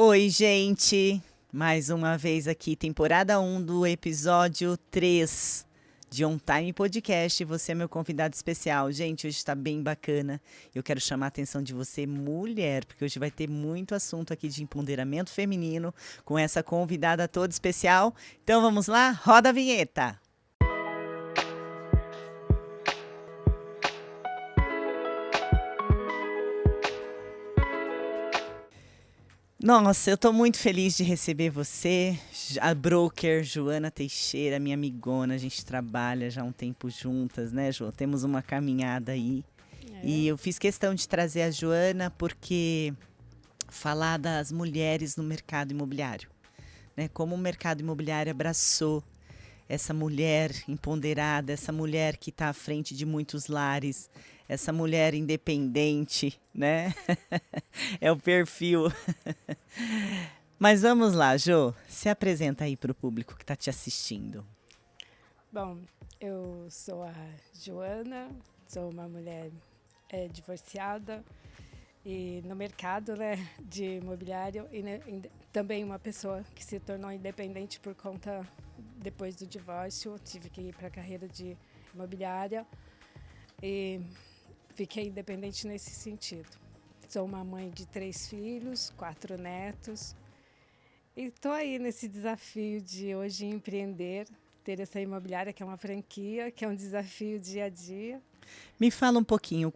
Oi, gente! Mais uma vez aqui, temporada 1 do episódio 3 de On Time Podcast. Você é meu convidado especial. Gente, hoje está bem bacana. Eu quero chamar a atenção de você, mulher, porque hoje vai ter muito assunto aqui de empoderamento feminino com essa convidada toda especial. Então vamos lá? Roda a vinheta! Nossa, eu tô muito feliz de receber você, a broker Joana Teixeira, minha amigona. A gente trabalha já há um tempo juntas, né, Jo? Temos uma caminhada aí. E eu fiz questão de trazer a Joana porque falar das mulheres no mercado imobiliário, né? Como o mercado imobiliário abraçou essa mulher empoderada, essa mulher que está à frente de muitos lares, essa mulher independente, né? É o perfil. Mas vamos lá, Jo, se apresenta aí para o público que está te assistindo. Bom, eu sou a Joana, sou uma mulher divorciada e no mercado, né, de imobiliário e também uma pessoa que se tornou independente por conta, depois do divórcio, tive que ir para a carreira de imobiliária e fiquei independente nesse sentido. Sou uma mãe de 3 filhos, 4 netos e estou aí nesse desafio de hoje empreender, ter essa imobiliária que é uma franquia, que é um desafio dia a dia. Me fala um pouquinho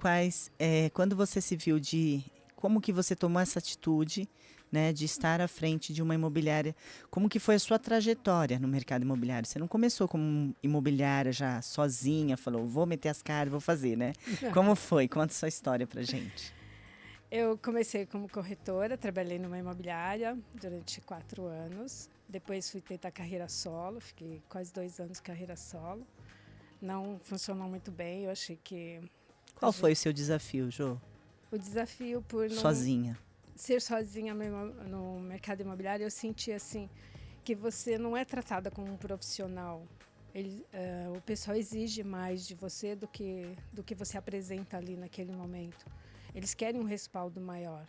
quando você se viu como que você tomou essa atitude, né, de estar à frente de uma imobiliária, como que foi a sua trajetória no mercado imobiliário? Você não começou como imobiliária já sozinha, falou, vou meter as caras, vou fazer, né? Como foi? Conta a sua história pra gente. Eu comecei como corretora, trabalhei numa imobiliária durante 4 anos. Depois fui tentar carreira solo, fiquei quase 2 anos carreira solo. Não funcionou muito bem, eu achei que... Qual foi o seu desafio, Jo? O desafio por não Sozinha. ser sozinha no mercado imobiliário, eu senti assim, que você não é tratada como um profissional. O pessoal exige mais de você do que você apresenta ali naquele momento. Eles querem um respaldo maior.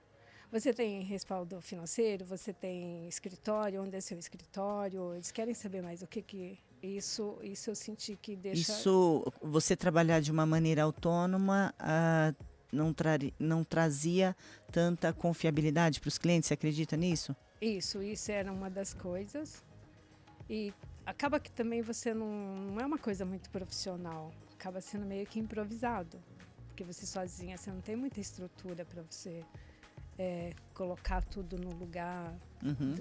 Você tem respaldo financeiro, você tem escritório, onde é seu escritório, eles querem saber mais o que isso eu senti que deixa... Isso, você trabalhar de uma maneira autônoma, não trazia tanta confiabilidade para os clientes, você acredita nisso? Isso era uma das coisas. E acaba que também você não é uma coisa muito profissional, acaba sendo meio que improvisado. Porque você sozinha, você não tem muita estrutura para você colocar tudo no lugar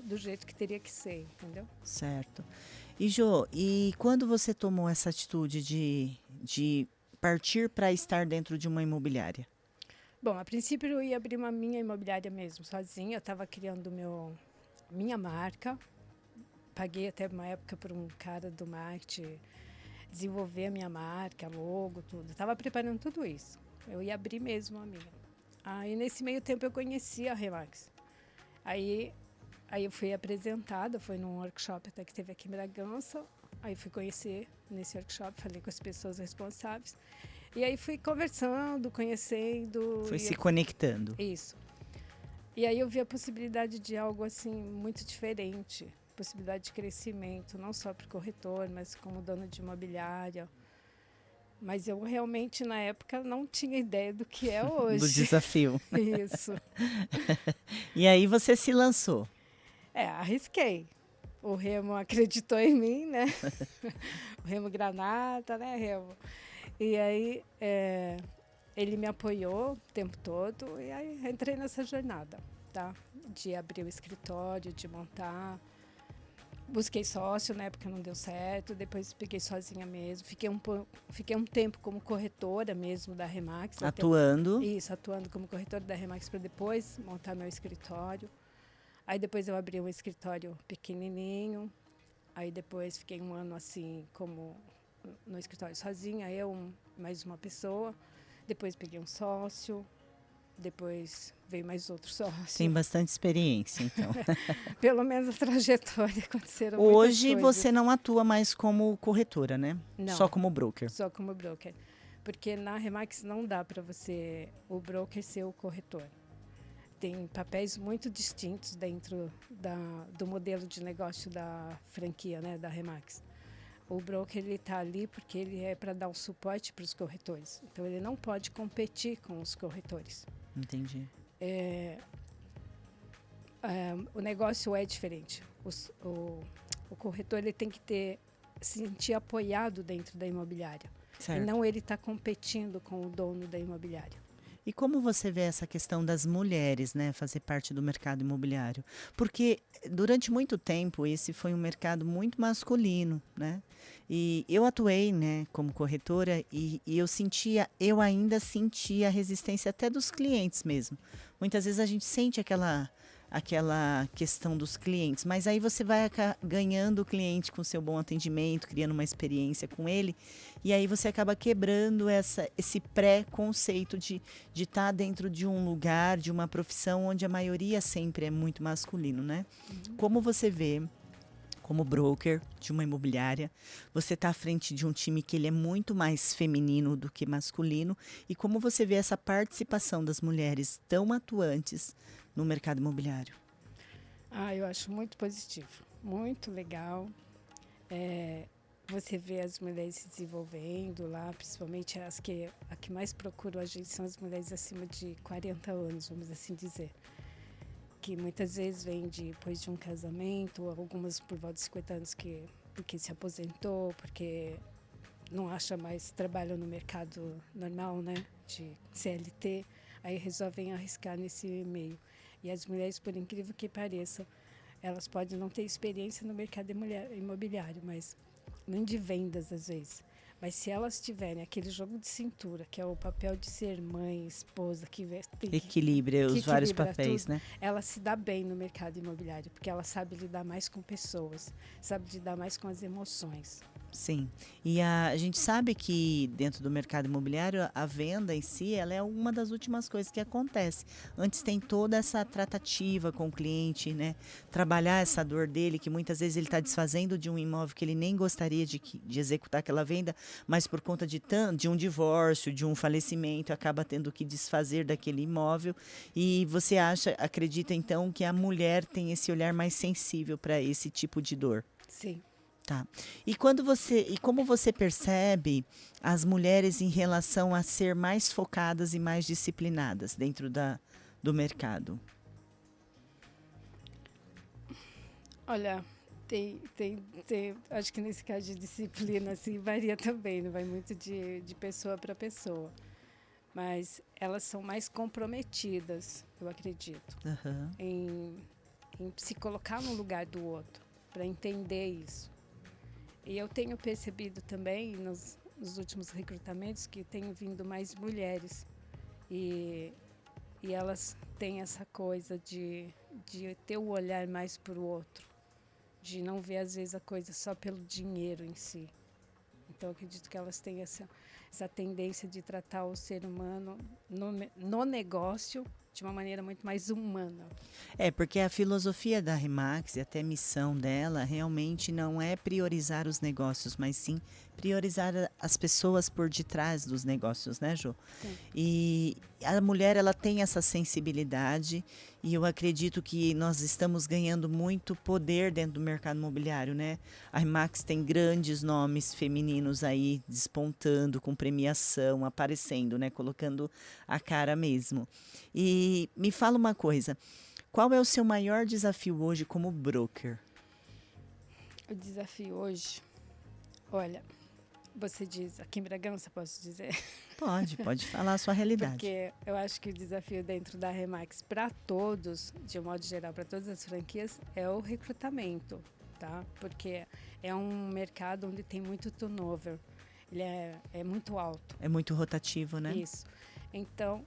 do jeito que teria que ser, entendeu? Certo. E Jo, e quando você tomou essa atitude de partir para estar dentro de uma imobiliária? Bom, a princípio eu ia abrir uma minha imobiliária mesmo, sozinha. Eu estava criando minha marca. Paguei até uma época por um cara do marketing desenvolver a minha marca, logo, tudo. Estava preparando tudo isso. Eu ia abrir mesmo a minha. Aí, nesse meio tempo, eu conheci a Remax. Aí eu fui apresentada, foi num workshop até que teve aqui em Bragança. Aí fui conhecer nesse workshop, falei com as pessoas responsáveis. E aí fui conversando, conhecendo. Foi se conectando. Isso. E aí eu vi a possibilidade de algo assim muito diferente. Possibilidade de crescimento, não só para o corretor, mas como dono de imobiliária. Mas eu realmente, na época, não tinha ideia do que é hoje. Do desafio. Isso. E aí você se lançou. Arrisquei. O Remo acreditou em mim, né? O Remo Granata, né, Remo? E aí ele me apoiou o tempo todo e aí entrei nessa jornada, tá? De abrir o escritório, de montar. Busquei sócio, né, porque não deu certo. Depois peguei sozinha mesmo. Fiquei um tempo como corretora mesmo da Remax. Atuando. Atuando como corretora da Remax para depois montar meu escritório. Aí depois eu abri um escritório pequenininho. Aí depois fiquei 1 ano assim como no escritório sozinha, mais uma pessoa. Depois peguei um sócio. Depois veio mais outro sócio. Tem bastante experiência, então. Pelo menos a trajetória aconteceram Hoje muitas coisas. você não atua mais como corretora, né? Não. Só como broker. Só como broker. Porque na Remax não dá para o broker ser o corretor. tem papéis muito distintos dentro do modelo de negócio da franquia, né, da Remax. O broker ele está ali porque ele é para dar um suporte para os corretores. Então ele não pode competir com os corretores. Entendi. O negócio é diferente. O corretor ele tem que se sentir apoiado dentro da imobiliária. Certo. E não ele está competindo com o dono da imobiliária. E como você vê essa questão das mulheres, né, fazer parte do mercado imobiliário? Porque durante muito tempo esse foi um mercado muito masculino, né? E eu atuei, né, como corretora e eu ainda sentia a resistência até dos clientes mesmo. Muitas vezes a gente sente aquela questão dos clientes, mas aí você vai ganhando o cliente com seu bom atendimento, criando uma experiência com ele, e aí você acaba quebrando esse pré-conceito de estar dentro de um lugar, de uma profissão onde a maioria sempre é muito masculino, né? Uhum. Como você vê, como broker de uma imobiliária, você está à frente de um time que ele é muito mais feminino do que masculino, e como você vê essa participação das mulheres tão atuantes no mercado imobiliário? Eu acho muito positivo, muito legal. Você vê as mulheres se desenvolvendo lá, principalmente a que mais procuram a gente são as mulheres acima de 40 anos, vamos assim dizer. Que muitas vezes vêm depois de um casamento, algumas por volta de 50 anos porque se aposentou, porque não acha mais trabalho no mercado normal, né, de CLT, aí resolvem arriscar nesse meio. E as mulheres, por incrível que pareça, elas podem não ter experiência no mercado imobiliário, mas nem de vendas às vezes. Mas se elas tiverem aquele jogo de cintura, que é o papel de ser mãe, esposa, que equilibra os vários papéis, tudo, né? ela se dá bem no mercado imobiliário, porque ela sabe lidar mais com pessoas, sabe lidar mais com as emoções. Sim, e a gente sabe que dentro do mercado imobiliário a venda em si, ela é uma das últimas coisas que acontece. Antes tem toda essa tratativa com o cliente, né? Trabalhar essa dor dele, que muitas vezes ele está desfazendo de um imóvel que ele nem gostaria de executar aquela venda, mas por conta de um divórcio, de um falecimento, acaba tendo que desfazer daquele imóvel. E você acredita então que a mulher tem esse olhar mais sensível para esse tipo de dor? Sim. Tá. E como você percebe as mulheres em relação a ser mais focadas e mais disciplinadas dentro do mercado? Olha, acho que nesse caso de disciplina assim, varia também, não vai muito de pessoa para pessoa. Mas elas são mais comprometidas, eu acredito, em se colocar no lugar do outro, para entender isso. E eu tenho percebido também nos últimos recrutamentos que tem vindo mais mulheres e elas têm essa coisa de ter o olhar mais para o outro, de não ver às vezes a coisa só pelo dinheiro em si. Então eu acredito que elas têm essa tendência de tratar o ser humano no negócio de uma maneira muito mais humana. Porque a filosofia da Remax e até a missão dela realmente não é priorizar os negócios, mas sim priorizar as pessoas por detrás dos negócios, né, Jô? Sim. E a mulher, ela tem essa sensibilidade e eu acredito que nós estamos ganhando muito poder dentro do mercado imobiliário, né? A Remax tem grandes nomes femininos aí despontando, com premiação, aparecendo, né? Colocando a cara mesmo. E me fala uma coisa, qual é o seu maior desafio hoje como broker? O desafio hoje, olha, você diz, aqui em Bragança, posso dizer? Pode falar a sua realidade. Porque eu acho que o desafio dentro da Remax para todos, de um modo geral, para todas as franquias, é o recrutamento, tá? Porque é um mercado onde tem muito turnover, ele é muito alto. É muito rotativo, né? Isso. Então,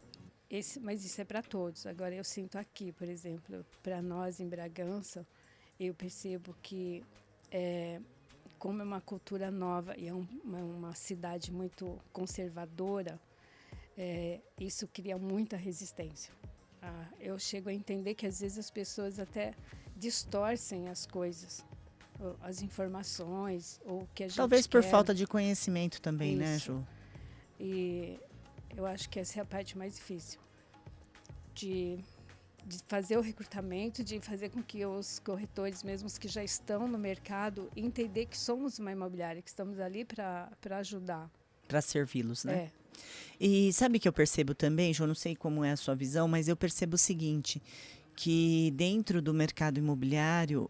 mas isso é para todos. Agora, eu sinto aqui, por exemplo, para nós em Bragança, eu percebo que como é uma cultura nova e é uma cidade muito conservadora, isso cria muita resistência. Eu chego a entender que às vezes as pessoas até distorcem as coisas, as informações, ou o que a gente Talvez por quer. falta de conhecimento também, Isso. né, Ju? E eu acho que essa é a parte mais difícil, de de fazer o recrutamento, de fazer com que os corretores, mesmo os que já estão no mercado, entender que somos uma imobiliária, que estamos ali para ajudar. Para servi-los, né? É. E sabe que eu percebo também, João, não sei como é a sua visão, mas eu percebo o seguinte, que dentro do mercado imobiliário,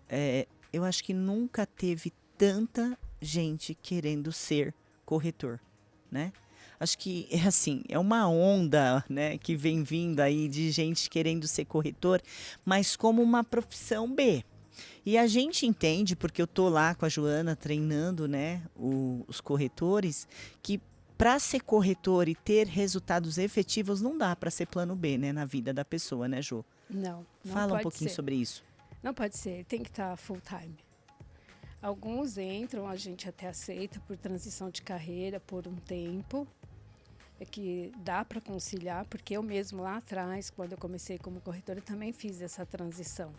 eu acho que nunca teve tanta gente querendo ser corretor, né? Acho que é assim, é uma onda, né, que vem vindo aí de gente querendo ser corretor, mas como uma profissão B. E a gente entende, porque eu tô lá com a Joana treinando, né, os corretores, que para ser corretor e ter resultados efetivos não dá para ser plano B, né, na vida da pessoa, né, Jô? Não Fala um pode pouquinho ser. sobre isso. Não pode ser, tem que estar full time. Alguns entram, a gente até aceita por transição de carreira por um tempo, é que dá para conciliar, porque eu mesmo lá atrás, quando eu comecei como corretora, também fiz essa transição.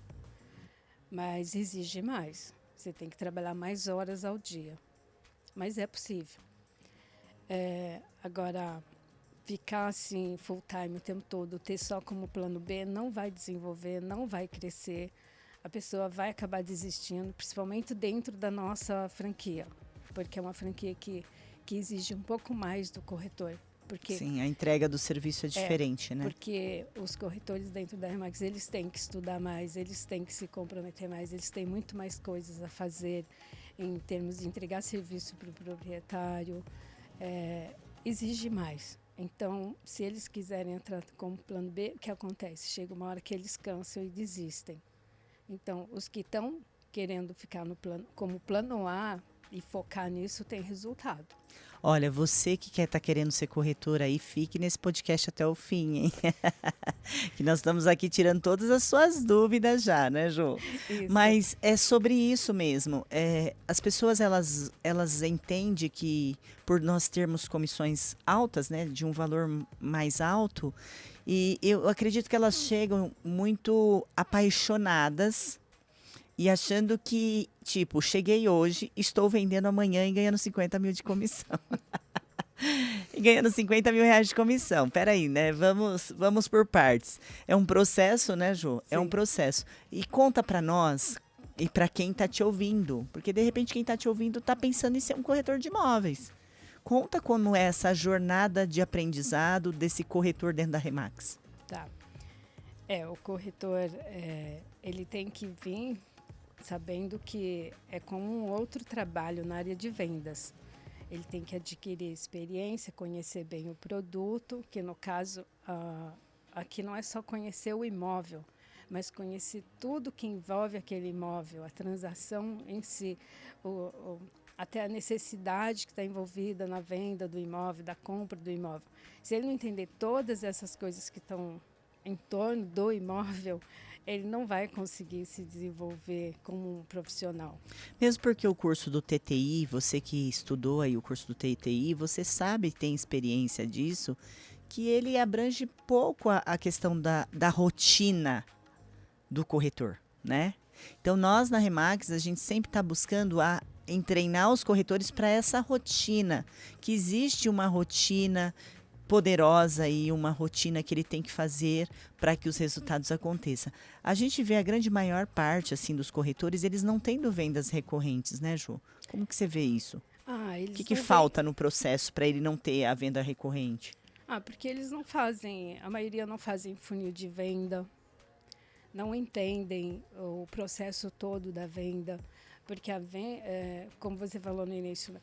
Mas exige mais, você tem que trabalhar mais horas ao dia, mas é possível. Agora, ficar assim full time o tempo todo, ter só como plano B, não vai desenvolver, não vai crescer. A pessoa vai acabar desistindo, principalmente dentro da nossa franquia, porque é uma franquia que exige um pouco mais do corretor. Porque, Sim, a entrega do serviço é diferente, né? porque os corretores dentro da Remax, eles têm que estudar mais, eles têm que se comprometer mais, eles têm muito mais coisas a fazer em termos de entregar serviço para o proprietário, exige mais. Então, se eles quiserem entrar como plano B, o que acontece? Chega uma hora que eles cansam e desistem. Então, os que estão querendo ficar no plano, como plano A e focar nisso, tem resultado. Olha, você que quer estar querendo ser corretor aí, fique nesse podcast até o fim, hein? Que nós estamos aqui tirando todas as suas dúvidas já, né, Jô? Isso. Mas é sobre isso mesmo. As pessoas, elas entendem que por nós termos comissões altas, né, de um valor mais alto, e eu acredito que elas chegam muito apaixonadas e achando que, tipo, cheguei hoje, estou vendendo amanhã e ganhando 50 mil de comissão. E ganhando 50 mil reais de comissão. Peraí, né? Vamos por partes. É um processo, né, Jô? É um Sim. processo. E conta pra nós e pra quem tá te ouvindo. Porque, de repente, quem tá te ouvindo tá pensando em ser um corretor de imóveis. Conta como é essa jornada de aprendizado desse corretor dentro da Remax. Tá. O corretor, ele tem que vir sabendo que é como um outro trabalho na área de vendas. Ele tem que adquirir experiência, conhecer bem o produto, que no caso, aqui não é só conhecer o imóvel, mas conhecer tudo que envolve aquele imóvel, a transação em si, até a necessidade que está envolvida na venda do imóvel, da compra do imóvel. Se ele não entender todas essas coisas que estão em torno do imóvel, ele não vai conseguir se desenvolver como um profissional. Mesmo porque o curso do TTI, você que estudou aí o curso do TTI, você sabe, tem experiência disso, que ele abrange pouco a questão da rotina do corretor, né? Então, nós na Remax, a gente sempre está buscando em treinar os corretores para essa rotina, que existe uma rotina poderosa e uma rotina que ele tem que fazer para que os resultados aconteçam. A gente vê a grande maior parte assim dos corretores, eles não tendo vendas recorrentes, né, Ju? Como que você vê isso? O que falta no processo para ele não ter a venda recorrente? Porque eles não fazem, a maioria não fazem funil de venda, não entendem o processo todo da venda, porque como você falou no início,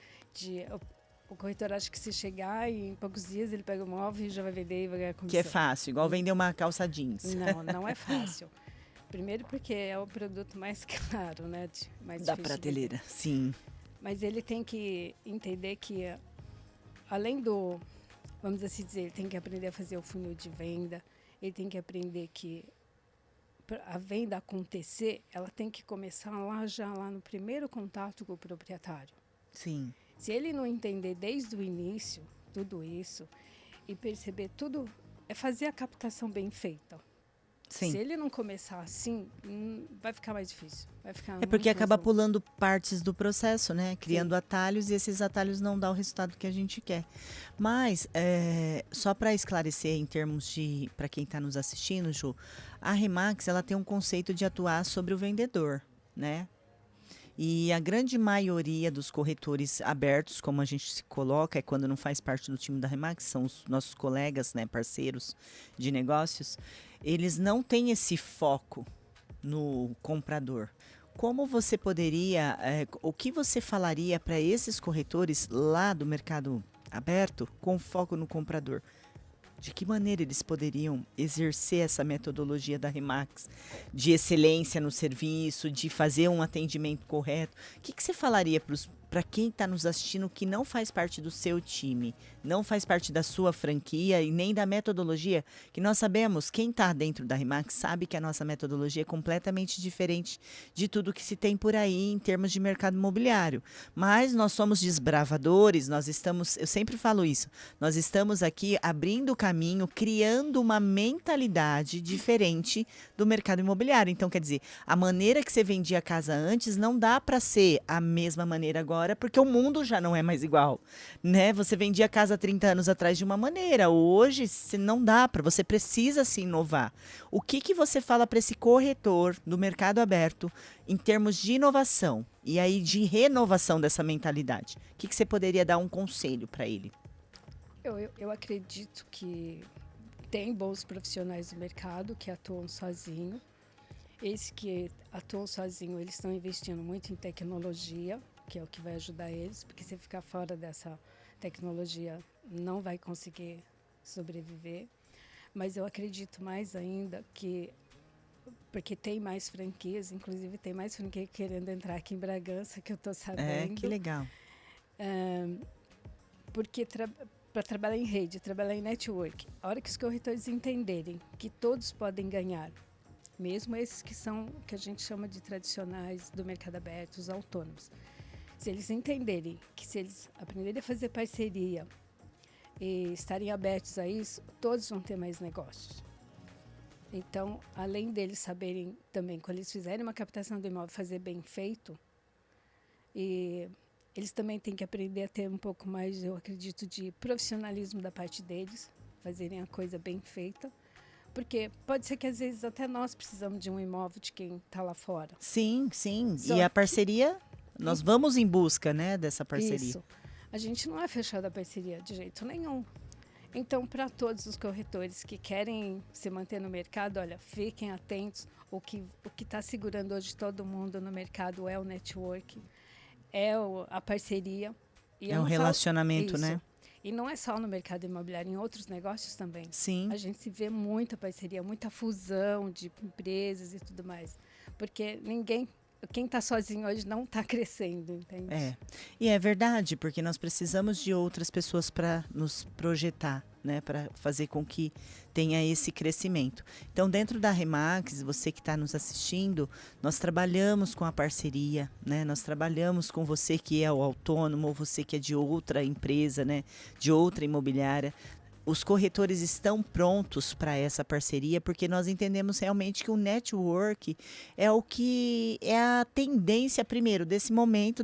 o corretor acha que se chegar e em poucos dias ele pega o móvel e já vai vender e vai ganhar comissão. Que é fácil, igual vender uma calça jeans. Não é fácil. Primeiro porque é o produto mais caro, né? Mais da prateleira, sim. Mas ele tem que entender que, além vamos assim dizer, ele tem que aprender a fazer o funil de venda, ele tem que aprender que para a venda acontecer, ela tem que começar lá no primeiro contato com o proprietário. Sim. Se ele não entender desde o início tudo isso e perceber tudo, é fazer a captação bem feita. Sim. Se ele não começar assim, vai ficar mais difícil. Vai ficar É muito porque mais acaba longo. pulando partes do processo, né? Criando atalhos e esses atalhos não dão o resultado que a gente quer. Mas, só para esclarecer em termos de, para quem está nos assistindo, Ju, a Remax ela tem um conceito de atuar sobre o vendedor, né? E a grande maioria dos corretores abertos, como a gente se coloca, é quando não faz parte do time da Remax, são os nossos colegas, né, parceiros de negócios, eles não têm esse foco no comprador. Como você poderia, o que você falaria para esses corretores lá do mercado aberto com foco no comprador? De que maneira eles poderiam exercer essa metodologia da Remax de excelência no serviço, de fazer um atendimento correto? O que você falaria para quem está nos assistindo que não faz parte do seu time, não faz parte da sua franquia e nem da metodologia? Que nós sabemos, quem está dentro da Remax sabe que a nossa metodologia é completamente diferente de tudo que se tem por aí em termos de mercado imobiliário. Mas nós somos desbravadores, nós estamos, eu sempre falo isso, nós estamos aqui abrindo o caminho, criando uma mentalidade diferente do mercado imobiliário. Então, quer dizer, a maneira que você vendia a casa antes não dá para ser a mesma maneira agora, porque o mundo já não é mais igual, né? Você vendia a casa há 30 anos atrás de uma maneira, hoje não dá para, você precisa se inovar. O que você fala para esse corretor do mercado aberto em termos de inovação e aí de renovação dessa mentalidade? O que você poderia dar um conselho para ele? Eu acredito que tem bons profissionais do mercado que atuam sozinho. Esses que atuam sozinho, eles estão investindo muito em tecnologia, que é o que vai ajudar eles, porque se ficar fora dessa tecnologia, não vai conseguir sobreviver. Mas eu acredito mais ainda que, porque tem mais franquias, inclusive tem mais franquia querendo entrar aqui em Bragança, que eu estou sabendo. Que legal. Porque para trabalhar em rede, trabalhar em network, a hora que os corretores entenderem que todos podem ganhar, mesmo esses que são, que a gente chama de tradicionais do mercado aberto, os autônomos, se eles entenderem que se eles aprenderem a fazer parceria e estarem abertos a isso, todos vão ter mais negócios. Então, além deles saberem também, quando eles fizerem uma captação do imóvel, fazer bem feito, e eles também têm que aprender a ter um pouco mais, eu acredito, de profissionalismo da parte deles, fazerem a coisa bem feita. Porque pode ser que às vezes até nós precisamos de um imóvel de quem está lá fora. Sim, sim. Só e a parceria, nós vamos em busca, né, dessa parceria. Isso. A gente não é fechado a parceria de jeito nenhum. Então, para todos os corretores que querem se manter no mercado, olha, fiquem atentos. O que está segurando hoje todo mundo no mercado é o network, a parceria. E é um relacionamento, isso. né? E não é só no mercado imobiliário, em outros negócios também. Sim. A gente vê muita parceria, muita fusão de empresas e tudo mais. Porque quem está sozinho hoje não está crescendo, entende? E é verdade, porque nós precisamos de outras pessoas para nos projetar, né, para fazer com que tenha esse crescimento. Então, dentro da Remax, você que está nos assistindo, nós trabalhamos com a parceria, né? Nós trabalhamos com você que é o autônomo, ou você que é de outra empresa, né, de outra imobiliária. Os corretores estão prontos para essa parceria, porque nós entendemos realmente que o network é o que é a tendência, primeiro, desse momento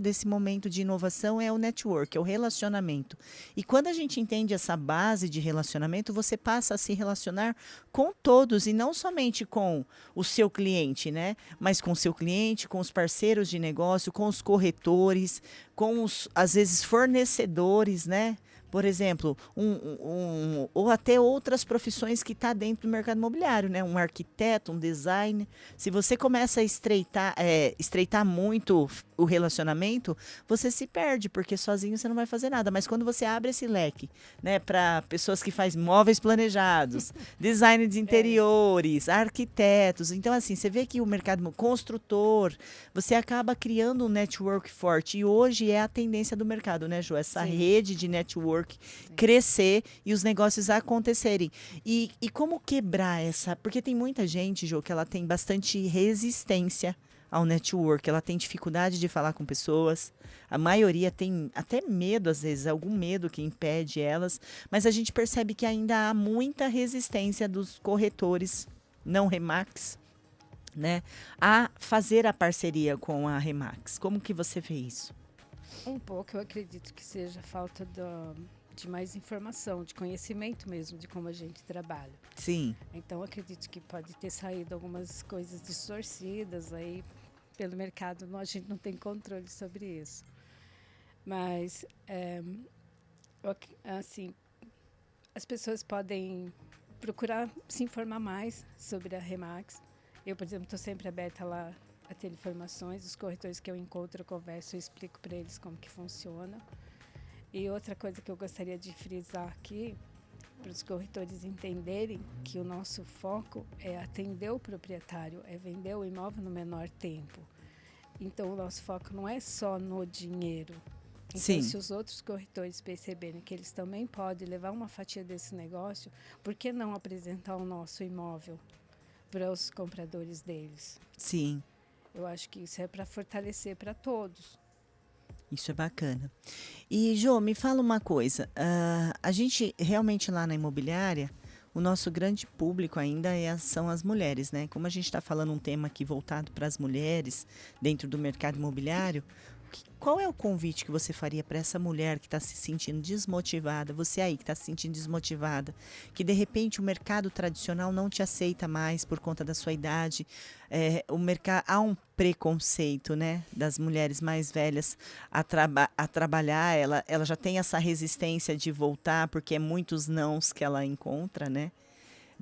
de inovação, é o network, é o relacionamento. E quando a gente entende essa base de relacionamento, você passa a se relacionar com todos, e não somente com o seu cliente, né? Mas com o seu cliente, com os parceiros de negócio, com os corretores, com os, às vezes, fornecedores, né? Por exemplo, ou até outras profissões que está dentro do mercado imobiliário, né? Um arquiteto, um designer. Se você começa a estreitar muito o relacionamento, você se perde, porque sozinho você não vai fazer nada. Mas quando você abre esse leque, né, para pessoas que fazem móveis planejados, design de interiores, arquitetos, então assim, você vê que o mercado construtor, você acaba criando um network forte. E hoje é a tendência do mercado, né, Ju? Essa rede de network crescer e os negócios acontecerem. E como quebrar essa... Porque tem muita gente, Jô, que ela tem bastante resistência ao network, ela tem dificuldade de falar com pessoas, a maioria tem até medo, às vezes, algum medo que impede elas, mas a gente percebe que ainda há muita resistência dos corretores não Remax, né, a fazer a parceria com a Remax. Como que você vê isso? Um pouco, eu acredito que seja falta de mais informação, de conhecimento mesmo de como a gente trabalha. Sim, Então, eu acredito que pode ter saído algumas coisas distorcidas aí pelo mercado, a gente não tem controle sobre isso. Mas, assim, as pessoas podem procurar se informar mais sobre a Remax. Eu, por exemplo, estou sempre aberta lá a ter informações. Os corretores que eu encontro, eu converso e explico para eles como que funciona. E outra coisa que eu gostaria de frisar aqui, para os corretores entenderem que o nosso foco é atender o proprietário, é vender o imóvel no menor tempo. Então, o nosso foco não é só no dinheiro. Então, sim. se os outros corretores perceberem que eles também podem levar uma fatia desse negócio, por que não apresentar o nosso imóvel para os compradores deles? Sim, Eu acho que isso é para fortalecer para todos. isso é bacana. E, Jô, me fala uma coisa. A gente realmente lá na imobiliária, o nosso grande público ainda são as mulheres, né? Como a gente está falando um tema aqui voltado para as mulheres dentro do mercado imobiliário, qual é o convite que você faria para essa mulher que está se sentindo desmotivada, você aí que está se sentindo desmotivada, que de repente o mercado tradicional não te aceita mais por conta da sua idade, há um preconceito, né, das mulheres mais velhas a trabalhar, ela já tem essa resistência de voltar porque é muitos nãos que ela encontra, né?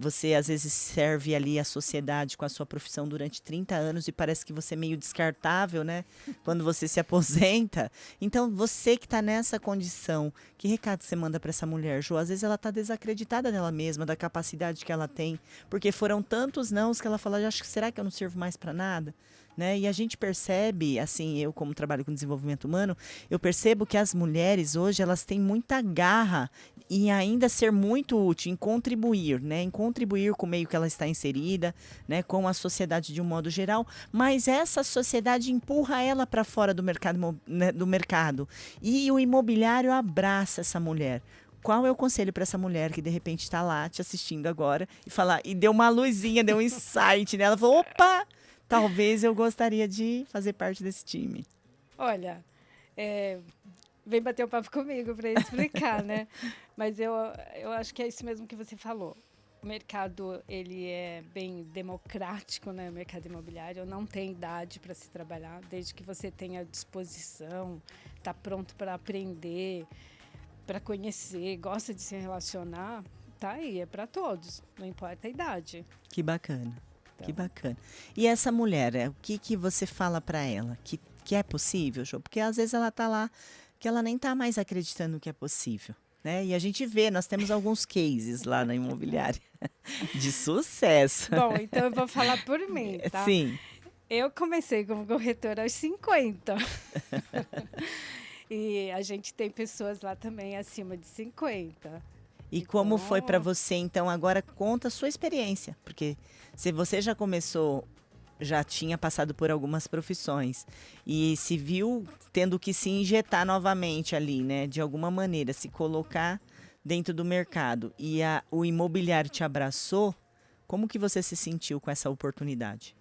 Você às vezes serve ali a sociedade com a sua profissão durante 30 anos e parece que você é meio descartável, né? Quando você se aposenta. Então, você que está nessa condição, que recado você manda para essa mulher, Jô? Às vezes ela está desacreditada dela mesma, da capacidade que ela tem, porque foram tantos nãos que ela fala, acho que será que eu não sirvo mais para nada? Né? E a gente percebe, assim, eu como trabalho com desenvolvimento humano, eu percebo que as mulheres hoje, elas têm muita garra em ainda ser muito útil, em contribuir, né? Em contribuir com o meio que ela está inserida, né? Com a sociedade de um modo geral, mas essa sociedade empurra ela para fora do mercado, né? Do mercado. E o imobiliário abraça essa mulher. Qual é o conselho para essa mulher que de repente está lá te assistindo agora e falar e deu uma luzinha, deu um insight nela, falou, opa, talvez eu gostaria de fazer parte desse time. Olha, vem bater um papo comigo para explicar, né? Mas eu acho que é isso mesmo que você falou. O mercado, ele é bem democrático, né? O mercado imobiliário não tem idade para se trabalhar, desde que você tenha disposição, está pronto para aprender, para conhecer, gosta de se relacionar, tá aí, é para todos, não importa a idade. Que bacana. Então, Que bacana. E essa mulher, o que você fala para ela? Que é possível, Jô? Porque às vezes ela tá lá, que ela nem tá mais acreditando que é possível. Né? E a gente vê, nós temos alguns cases lá na imobiliária de sucesso. bom, então eu vou falar por mim, tá? Sim. Eu comecei como corretora aos 50. E a gente tem pessoas lá também acima de 50. E como foi para Então, você, então, agora conta a sua experiência, porque se você já começou, já tinha passado por algumas profissões e se viu tendo que se injetar novamente ali, né, de alguma maneira, se colocar dentro do mercado e o imobiliário te abraçou, como que você se sentiu com essa oportunidade?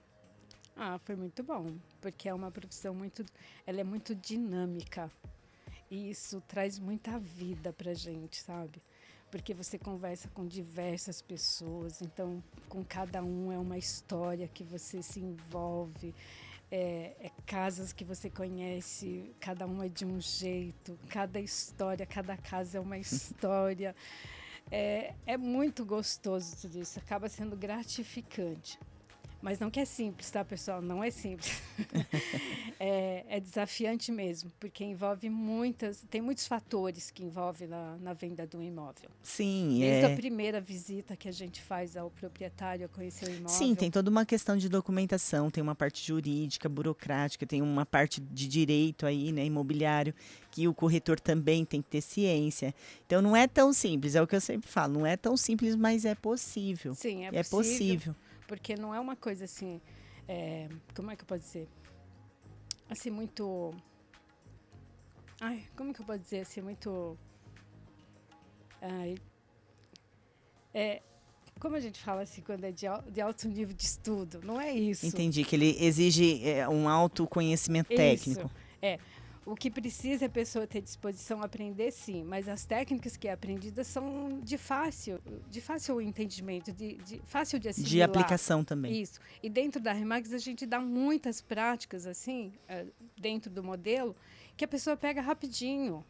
foi muito bom, porque é uma profissão ela é muito dinâmica. E isso traz muita vida pra gente, sabe? Porque você conversa com diversas pessoas, então com cada um é uma história que você se envolve, é casas que você conhece, cada uma é de um jeito, cada história, cada casa é uma história. É muito gostoso tudo isso, acaba sendo gratificante. Mas não que é simples, tá, pessoal? Não é simples. É desafiante mesmo, porque tem muitos fatores que envolvem na venda do imóvel. Sim, Desde a primeira visita que a gente faz ao proprietário a conhecer o Sim, imóvel. tem toda uma questão de documentação, tem uma parte jurídica, burocrática, tem uma parte de direito aí, né, imobiliário, que o corretor também tem que ter ciência. Então não é tão simples, é o que eu sempre falo, não é tão simples, mas é possível. Sim, é É possível, possível. porque não é uma coisa assim, como é que eu posso dizer? Assim, muito... Ai, como que eu posso dizer? Assim, muito... Ai, como a gente fala assim, quando é de alto nível de estudo, não é isso. Entendi, que ele exige um autoconhecimento técnico. Isso, é. O que precisa é a pessoa ter disposição a aprender, sim, mas as técnicas que é aprendidas são de fácil entendimento, de fácil de assimilar. De aplicação também. Isso. E dentro da Remax a gente dá muitas práticas, assim, dentro do modelo, que a pessoa pega rapidinho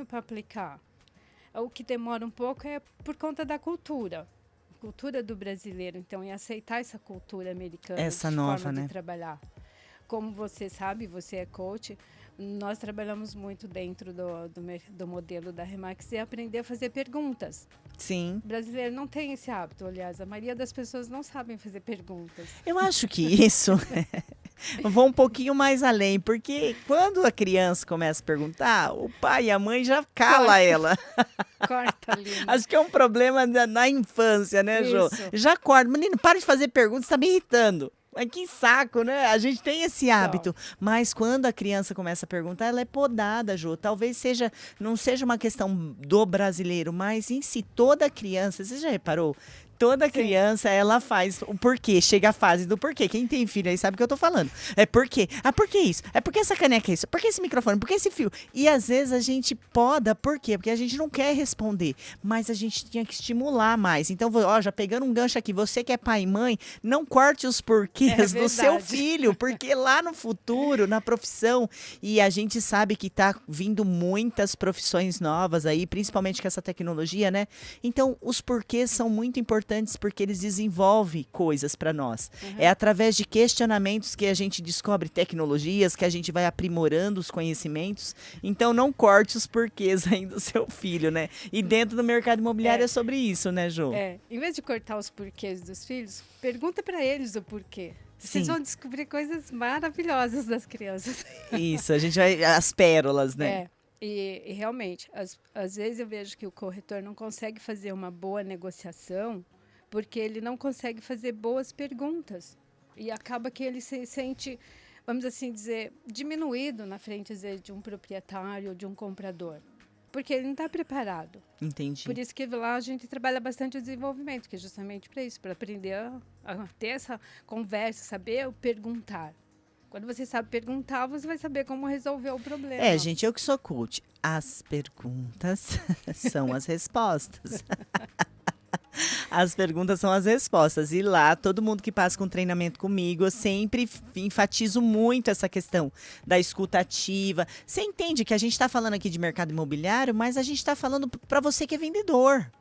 para aplicar. O que demora um pouco é por conta da cultura do brasileiro, então, e aceitar essa cultura americana, essa de nova, forma né? de trabalhar. Como você sabe, você é coach, nós trabalhamos muito dentro do modelo da Remax e aprender a fazer perguntas. Sim. O brasileiro não tem esse hábito, aliás, a maioria das pessoas não sabem fazer perguntas. Eu acho que isso vou um pouquinho mais além, porque quando a criança começa a perguntar, o pai e a mãe já cala ela. Corta ali. Né? Acho que é um problema na infância, né, Jô? Isso. Já corta. Menino, para de fazer perguntas, você tá me irritando. Mas que saco, né? A gente tem esse hábito. Mas quando a criança começa a perguntar, ela é podada, Jô. Talvez não seja uma questão do brasileiro, mas em si, toda criança, você já reparou? Toda criança, ela faz o porquê. Chega a fase do porquê. Quem tem filho aí sabe o que eu tô falando. É por quê? Ah, por que isso? É porque essa caneca é isso? Por que esse microfone? Por que esse fio? E às vezes a gente poda, por quê? Porque a gente não quer responder. Mas a gente tinha que estimular mais. Então, ó, já pegando um gancho aqui, você que é pai e mãe, não corte os porquês do seu filho. Porque lá no futuro, na profissão, e a gente sabe que tá vindo muitas profissões novas aí, principalmente com essa tecnologia, né? Então, os porquês são muito importantes porque eles desenvolvem coisas para nós. Uhum. É através de questionamentos que a gente descobre tecnologias, que a gente vai aprimorando os conhecimentos. Então, não corte os porquês aí do seu filho, né? E dentro do mercado imobiliário é sobre isso, né, Jô? Em vez de cortar os porquês dos filhos, pergunta para eles o porquê. Vocês vão descobrir coisas maravilhosas das crianças. Isso, a gente vai... As pérolas, né? E realmente, às vezes eu vejo que o corretor não consegue fazer uma boa negociação porque ele não consegue fazer boas perguntas. E acaba que ele se sente, vamos assim dizer, diminuído na frente de um proprietário ou de um comprador. Porque ele não está preparado. Entendi. Por isso que lá a gente trabalha bastante o desenvolvimento, que é justamente para isso, para aprender a ter essa conversa, saber perguntar. Quando você sabe perguntar, você vai saber como resolver o problema. Gente, eu que sou coach. As perguntas são as respostas. As perguntas são as respostas. E lá, todo mundo que passa com treinamento comigo, eu sempre enfatizo muito essa questão da escuta ativa. Você entende que a gente está falando aqui de mercado imobiliário, mas a gente está falando para você que é vendedor.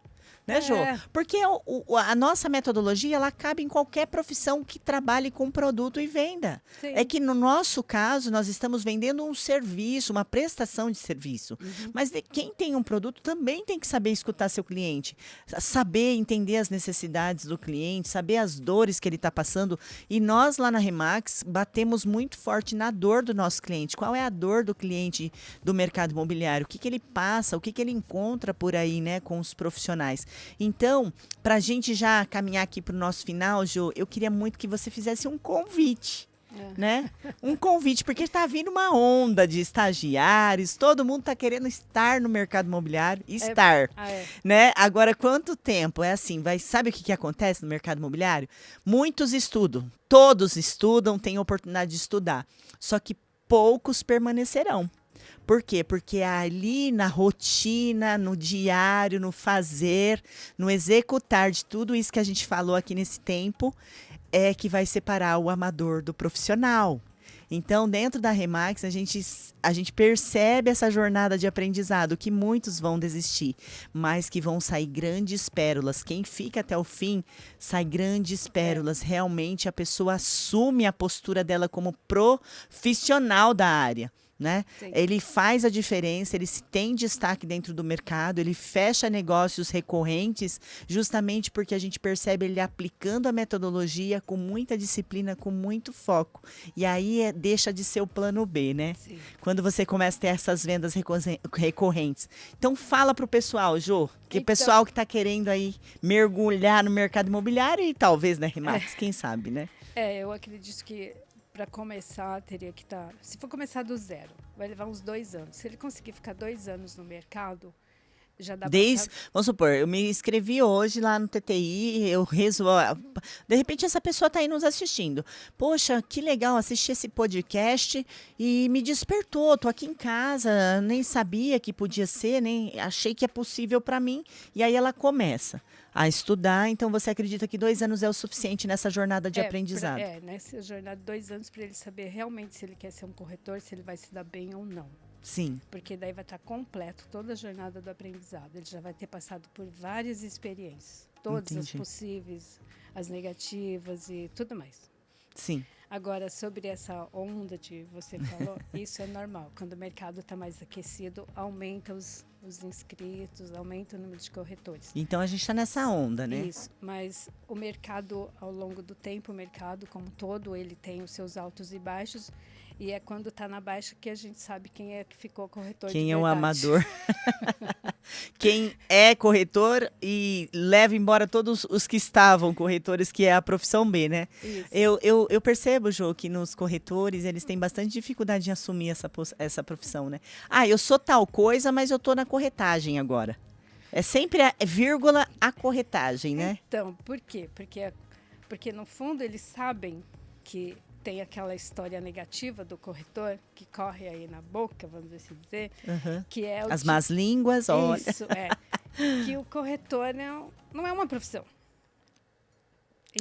Né, Jô? Porque a nossa metodologia, ela cabe em qualquer profissão que trabalhe com produto e venda. Sim. É que no nosso caso, nós estamos vendendo um serviço, uma prestação de serviço. Uhum. Mas quem tem um produto também tem que saber escutar seu cliente, saber entender as necessidades do cliente, saber as dores que ele está passando. E nós lá na Remax batemos muito forte na dor do nosso cliente. Qual é a dor do cliente do mercado imobiliário? O que ele passa, o que ele encontra por aí, né, com os profissionais. Então, para a gente já caminhar aqui para o nosso final, Jô, eu queria muito que você fizesse um convite, né? Um convite, porque está vindo uma onda de estagiários, todo mundo está querendo estar no mercado imobiliário, né? Agora, quanto tempo? É assim, sabe o que acontece no mercado imobiliário? Muitos estudam, todos estudam, têm oportunidade de estudar, só que poucos permanecerão. Por quê? Porque ali na rotina, no diário, no fazer, no executar de tudo isso que a gente falou aqui nesse tempo, é que vai separar o amador do profissional. Então, dentro da Remax, a gente percebe essa jornada de aprendizado, que muitos vão desistir, mas que vão sair grandes pérolas. Quem fica até o fim, sai grandes pérolas. Realmente, a pessoa assume a postura dela como profissional da área. Né? Ele faz a diferença, ele tem destaque dentro do mercado, ele fecha negócios recorrentes, justamente porque a gente percebe ele aplicando a metodologia com muita disciplina, com muito foco. E aí deixa de ser o plano B, né? Sim. Quando você começa a ter essas vendas recorrentes. Então fala pro pessoal, Jô, que pessoal que está querendo aí mergulhar no mercado imobiliário e talvez na Remax, quem sabe, né? Eu acredito que para começar, teria que estar... Se for começar do zero, vai levar uns 2 anos. Se ele conseguir ficar 2 anos no mercado, já dá para Desde, saber. vamos supor, eu me inscrevi hoje lá no TTI, eu rezo, ó, de repente essa pessoa está aí nos assistindo. Poxa, que legal, assisti esse podcast e me despertou. Tô aqui em casa, nem sabia que podia ser, nem achei que é possível para mim. E aí ela começa a estudar. Então você acredita que 2 anos é o suficiente nessa jornada de aprendizado? Nessa jornada, 2 anos para ele saber realmente se ele quer ser um corretor, se ele vai se dar bem ou não. Sim, Porque daí vai estar completo toda a jornada do aprendizado. Ele já vai ter passado por várias experiências, todas as entendi. possíveis, as negativas e tudo mais. Sim. Agora, sobre essa onda que você falou, isso é normal. Quando o mercado está mais aquecido, aumenta os inscritos, aumenta o número de corretores. Então a gente está nessa onda, né? Isso, mas o mercado, ao longo do tempo, o mercado como um todo, ele tem os seus altos e baixos, e é quando está na baixa que a gente sabe quem é que ficou corretor de Quem é o verdade. amador? Quem é corretor e leva embora todos os que estavam corretores, que é a profissão B, né? Isso. Eu percebo, Jô, que nos corretores eles têm bastante dificuldade em assumir essa profissão, né? Ah, eu sou tal coisa, mas eu tô na corretagem agora. É sempre a vírgula a corretagem, né? Então, por quê? Porque no fundo eles sabem que tem aquela história negativa do corretor que corre aí na boca, vamos assim dizer, Uhum. que é o As más línguas, olha. Isso, que o corretor não é uma profissão.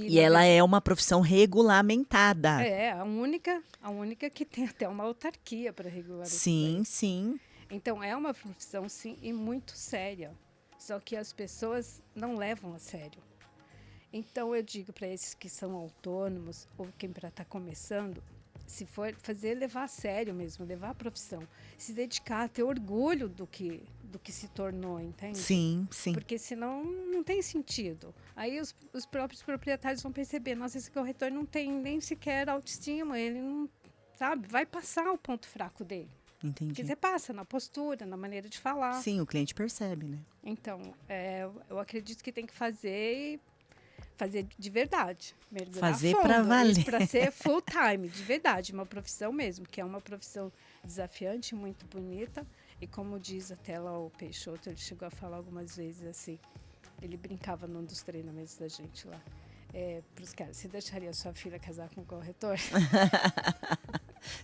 E ela é uma profissão regulamentada. É a única que tem até uma autarquia para regular isso Sim, daí. sim. Então é uma profissão sim e muito séria. Só que as pessoas não levam a sério. Então eu digo para esses que são autônomos ou quem para estar começando, se for fazer, levar a sério mesmo, levar a profissão, se dedicar, ter orgulho do que se tornou, entende? Sim, sim. Porque senão não tem sentido. Aí os próprios proprietários vão perceber, nossa, esse corretor não tem nem sequer autoestima, ele não, sabe, vai passar o ponto fraco dele. Porque Entendi. você passa na postura, na maneira de falar. Sim, o cliente percebe, né? Então, eu acredito que tem que fazer de verdade. Mergulhar Fazer fundo, pra valer. para ser full time, de verdade, uma profissão mesmo, que é uma profissão desafiante, muito bonita. E como diz até lá o Peixoto, ele chegou a falar algumas vezes assim, ele brincava num dos treinamentos da gente lá. Para os caras, você deixaria sua filha casar com um corretor?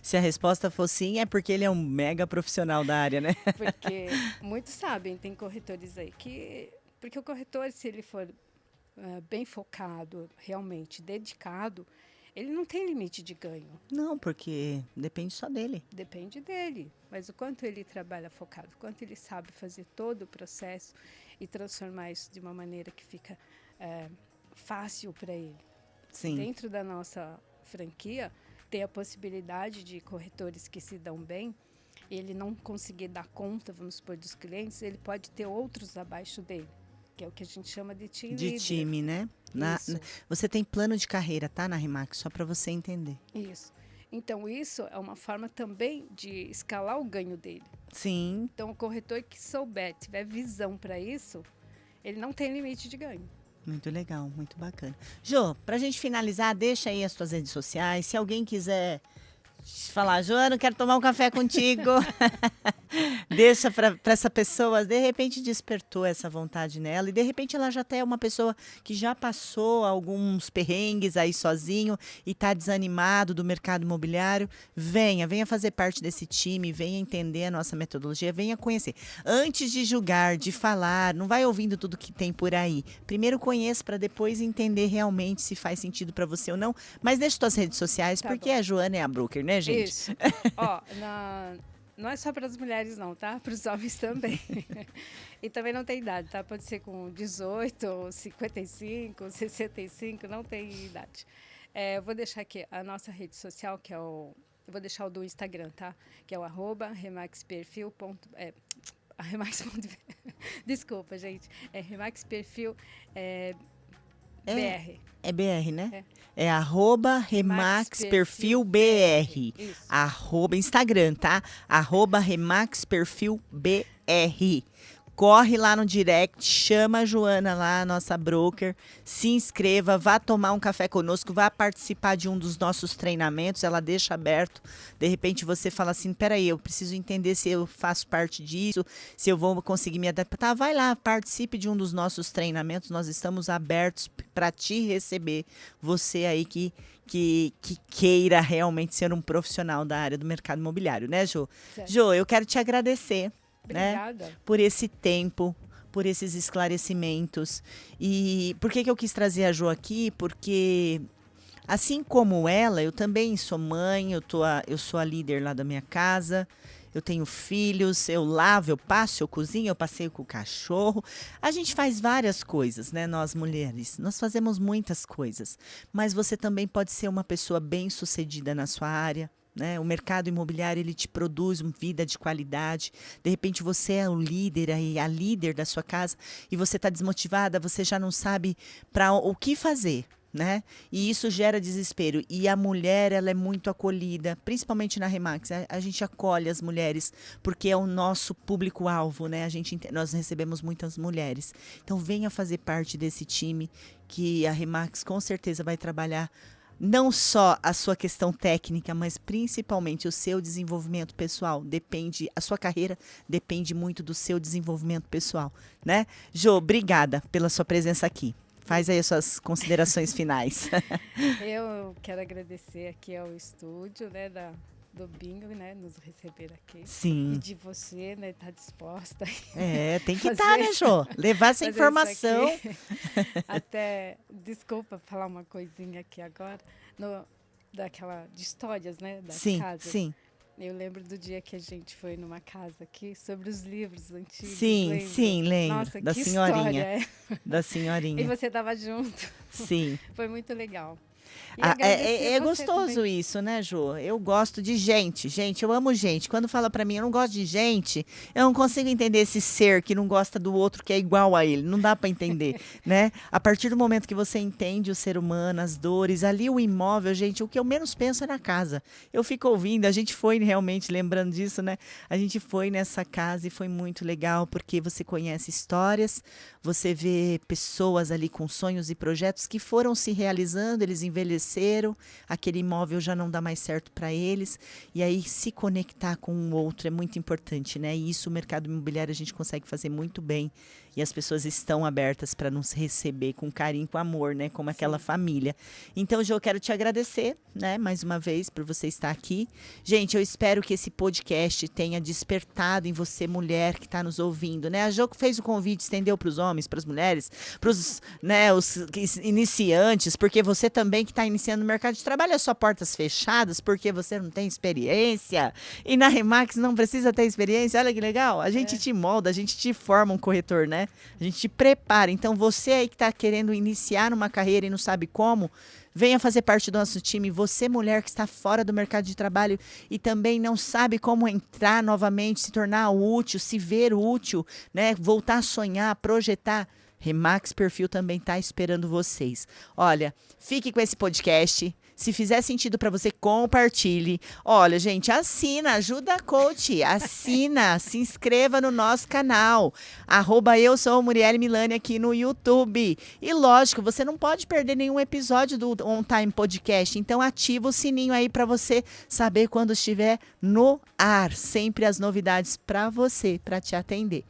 Se a resposta for sim, é porque ele é um mega profissional da área, né? Porque muitos sabem, tem corretores aí que... Porque o corretor, se ele for bem focado, realmente dedicado, ele não tem limite de ganho. Não, porque depende só dele. Depende dele. Mas o quanto ele trabalha focado, o quanto ele sabe fazer todo o processo e transformar isso de uma maneira que fica fácil para ele. Sim. Dentro da nossa franquia, tem a possibilidade de corretores que se dão bem, ele não conseguir dar conta, vamos supor, dos clientes, ele pode ter outros abaixo dele, que é o que a gente chama de team De leader. time, né? Isso. Você tem plano de carreira, tá, na Remax? Só para você entender. Isso. Então, isso é uma forma também de escalar o ganho dele. Sim. Então, o corretor que souber, tiver visão para isso, ele não tem limite de ganho. Muito legal, muito bacana. Jô, pra gente finalizar, deixa aí as tuas redes sociais. Se alguém quiser falar, Joana, quero tomar um café contigo. Deixa para essa pessoa, de repente despertou essa vontade nela e de repente ela já até é uma pessoa que já passou alguns perrengues aí sozinho e está desanimado do mercado imobiliário. Venha fazer parte desse time, venha entender a nossa metodologia, venha conhecer. Antes de julgar, de falar, não vai ouvindo tudo que tem por aí. Primeiro conheça para depois entender realmente se faz sentido para você ou não. Mas deixa suas redes sociais, Tá porque bom. a Joana é a broker, né, gente? Isso. Ó, não é só para as mulheres não, tá? Para os homens também. E também não tem idade, tá? Pode ser com 18, 55, 65, não tem idade. Eu vou deixar aqui a nossa rede social, que é o... Eu vou deixar o do Instagram, tá? Que é o @remaxperfil. Desculpa, gente. É remaxperfil BR. É BR, né? É. É @remaxperfilbr. Isso. Instagram, tá? @remaxperfilbr. corre lá no direct, chama a Joana lá, nossa broker, se inscreva, vá tomar um café conosco, vá participar de um dos nossos treinamentos, ela deixa aberto. De repente você fala assim, peraí, eu preciso entender se eu faço parte disso, se eu vou conseguir me adaptar. Vai lá, participe de um dos nossos treinamentos, nós estamos abertos para te receber, você aí que queira realmente ser um profissional da área do mercado imobiliário, né, Jô? Certo. Jô, eu quero te agradecer. Obrigada. Né? Por esse tempo, por esses esclarecimentos. E por que eu quis trazer a Jo aqui? Porque, assim como ela, eu também sou mãe, eu sou a líder lá da minha casa, eu tenho filhos, eu lavo, eu passo, eu cozinho, eu passeio com o cachorro. A gente faz várias coisas, né, nós mulheres. Nós fazemos muitas coisas. Mas você também pode ser uma pessoa bem-sucedida na sua área. Né? O mercado imobiliário ele te produz uma vida de qualidade. De repente você é o líder, a líder da sua casa e você está desmotivada, você já não sabe para o que fazer. Né? E isso gera desespero. E a mulher ela é muito acolhida, principalmente na Remax. A gente acolhe as mulheres porque é o nosso público-alvo. Né? Nós recebemos muitas mulheres. Então venha fazer parte desse time que a Remax com certeza vai trabalhar não só a sua questão técnica, mas principalmente o seu desenvolvimento pessoal. A sua carreira depende muito do seu desenvolvimento pessoal, né? Jô, obrigada pela sua presença aqui. Faz aí as suas considerações finais. Eu quero agradecer aqui ao estúdio, né, do Bingo, né, nos receber aqui. Sim. E de você, né, estar disposta. Tem que estar, né, Jô? Levar essa informação. Até, desculpa falar uma coisinha aqui agora, de histórias, né, das casas. Sim. Eu lembro do dia que a gente foi numa casa aqui sobre os livros antigos. Sim, lembro. Nossa, da que senhorinha. História. Da senhorinha. E você estava junto. Sim. Foi muito legal. É gostoso também. Isso, né, Jô? Eu gosto de gente. Gente, eu amo gente. Quando fala pra mim, eu não gosto de gente, eu não consigo entender esse ser que não gosta do outro que é igual a ele. Não dá pra entender, né? A partir do momento que você entende o ser humano, as dores, ali o imóvel, gente, o que eu menos penso é na casa. Eu fico ouvindo, a gente foi realmente, lembrando disso, né? A gente foi nessa casa e foi muito legal, porque você conhece histórias, você vê pessoas ali com sonhos e projetos que foram se realizando, eles envelheceram, aquele imóvel já não dá mais certo para eles, e aí se conectar com o outro é muito importante, né? E isso o mercado imobiliário a gente consegue fazer muito bem, e as pessoas estão abertas para nos receber com carinho, com amor, né? Como aquela família. Então, Jô, eu quero te agradecer, né? Mais uma vez, por você estar aqui. Gente, eu espero que esse podcast tenha despertado em você, mulher que está nos ouvindo, né? A Jô fez o convite, estendeu para os homens, para as mulheres, para os, né, os iniciantes, porque você também que está iniciando no mercado de trabalho é só portas fechadas, porque você não tem experiência. E na Remax não precisa ter experiência. Olha que legal. A gente te molda, a gente te forma um corretor, né? A gente te prepara. Então, você aí que está querendo iniciar uma carreira e não sabe como, venha fazer parte do nosso time. Você, mulher que está fora do mercado de trabalho e também não sabe como entrar novamente, se tornar útil, se ver útil, né? Voltar a sonhar, projetar. Remax Perfil também está esperando vocês. Olha, fique com esse podcast. Se fizer sentido para você, compartilhe. Olha, gente, assina, ajuda a coach, assina, se inscreva no nosso canal. @eu sou Murielle Milani aqui no YouTube. E lógico, você não pode perder nenhum episódio do On Time Podcast, então ativa o sininho aí para você saber quando estiver no ar. Sempre as novidades para você, para te atender.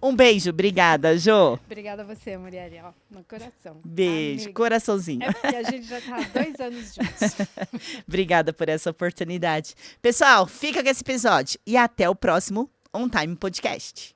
Um beijo, obrigada, Jô. Obrigada a você, Murielle, ó, no coração. Beijo, amiga. Coraçãozinho. É porque a gente já está há 2 anos juntos. Obrigada por essa oportunidade. Pessoal, fica com esse episódio e até o próximo On Time Podcast.